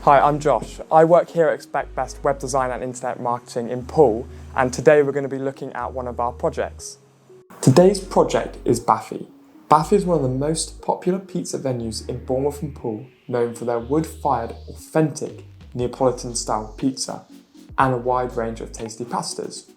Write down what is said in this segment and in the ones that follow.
Hi, I'm Josh. I work here at Expect Best Web Design and Internet Marketing in Poole, and today we're going to be looking at one of our projects. Today's project is Baffi. Baffi is one of the most popular pizza venues in Bournemouth and Poole, known for their wood-fired, authentic Neapolitan-style pizza and a wide range of tasty pastas.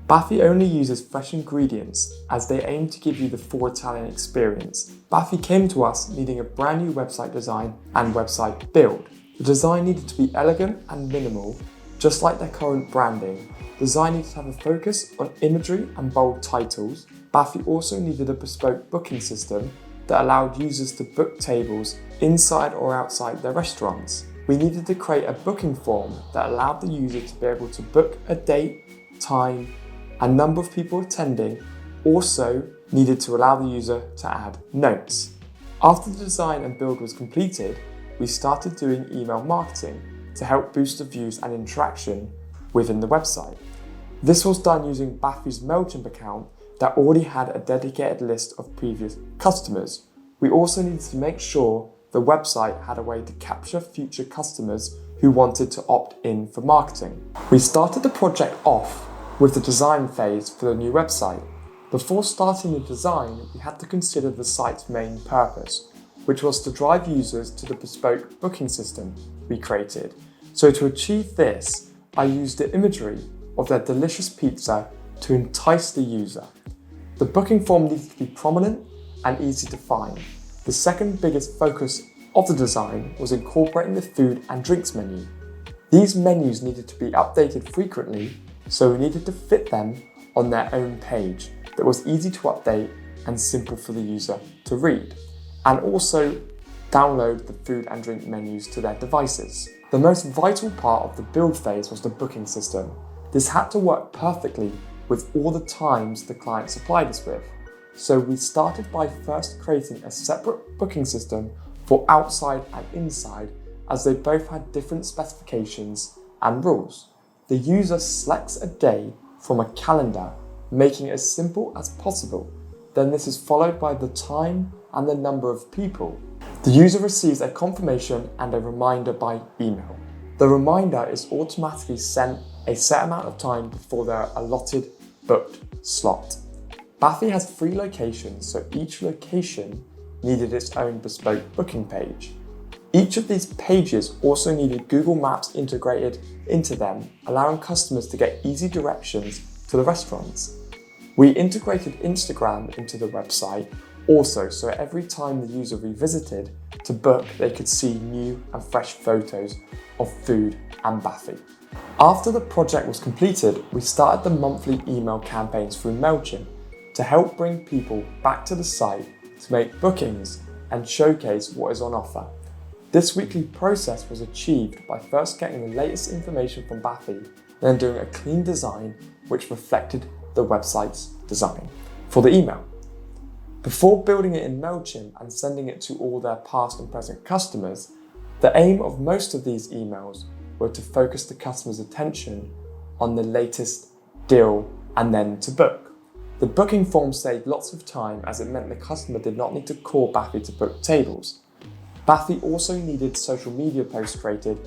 Baffi only uses fresh ingredients as they aim to give you the full Italian experience. Baffi came to us needing a brand new website design and website build. The design needed to be elegant and minimal, just like their current branding. The design needed to have a focus on imagery and bold titles. Baffi also needed a bespoke booking system that allowed users to book tables inside or outside their restaurants. We needed to create a booking form that allowed the user to be able to book a date, time, and number of people attending. Also needed to allow the user to add notes. After the design and build was completed, we started doing email marketing to help boost the views and interaction within the website. This was done using Baffi's MailChimp account that already had a dedicated list of previous customers. We also needed to make sure the website had a way to capture future customers who wanted to opt in for marketing. We started the project off with the design phase for the new website. Before starting the design, we had to consider the site's main purpose, which was to drive users to the bespoke booking system we created. So to achieve this, I used the imagery of their delicious pizza to entice the user. The booking form needed to be prominent and easy to find. The second biggest focus of the design was incorporating the food and drinks menu. These menus needed to be updated frequently, so we needed to fit them on their own page that was easy to update and simple for the user to read, and also download the food and drink menus to their devices. The most vital part of the build phase was the booking system. This had to work perfectly with all the times the client supplied us with. So we started by first creating a separate booking system for outside and inside, as they both had different specifications and rules. The user selects a day from a calendar, making it as simple as possible. Then this is followed by the time and the number of people. The user receives a confirmation and a reminder by email. The reminder is automatically sent a set amount of time before their allotted booked slot. Baffi has 3 locations, so each location needed its own bespoke booking page. Each of these pages also needed Google Maps integrated into them, allowing customers to get easy directions to the restaurants. We integrated Instagram into the website also, so every time the user revisited to book, they could see new and fresh photos of food and Baffi. After the project was completed, we started the monthly email campaigns through MailChimp to help bring people back to the site to make bookings and showcase what is on offer. This weekly process was achieved by first getting the latest information from Baffi, then doing a clean design which reflected the website's design for the email. Before building it in MailChimp and sending it to all their past and present customers, the aim of most of these emails were to focus the customer's attention on the latest deal and then to book. The booking form saved lots of time as it meant the customer did not need to call Baffi to book tables. Baffi also needed social media posts created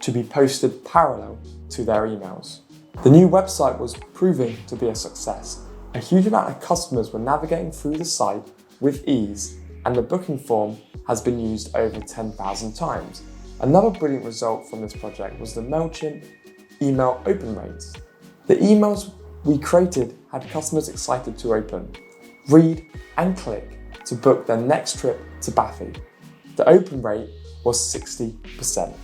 to be posted parallel to their emails. The new website was proving to be a success. A huge amount of customers were navigating through the site with ease, and the booking form has been used over 10,000 times. Another brilliant result from this project was the MailChimp email open rates. The emails we created had customers excited to open, read, and click to book their next trip to Baffi. The open rate was 60%.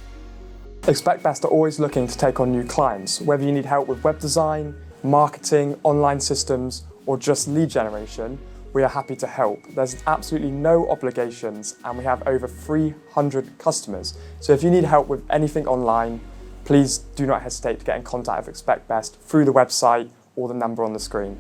Expect Best are always looking to take on new clients, whether you need help with web design, marketing, online systems, or just lead generation. We are happy to help. There's absolutely no obligations, and we have over 300 customers. So if you need help with anything online, please do not hesitate to get in contact with Expect Best through the website or the number on the screen.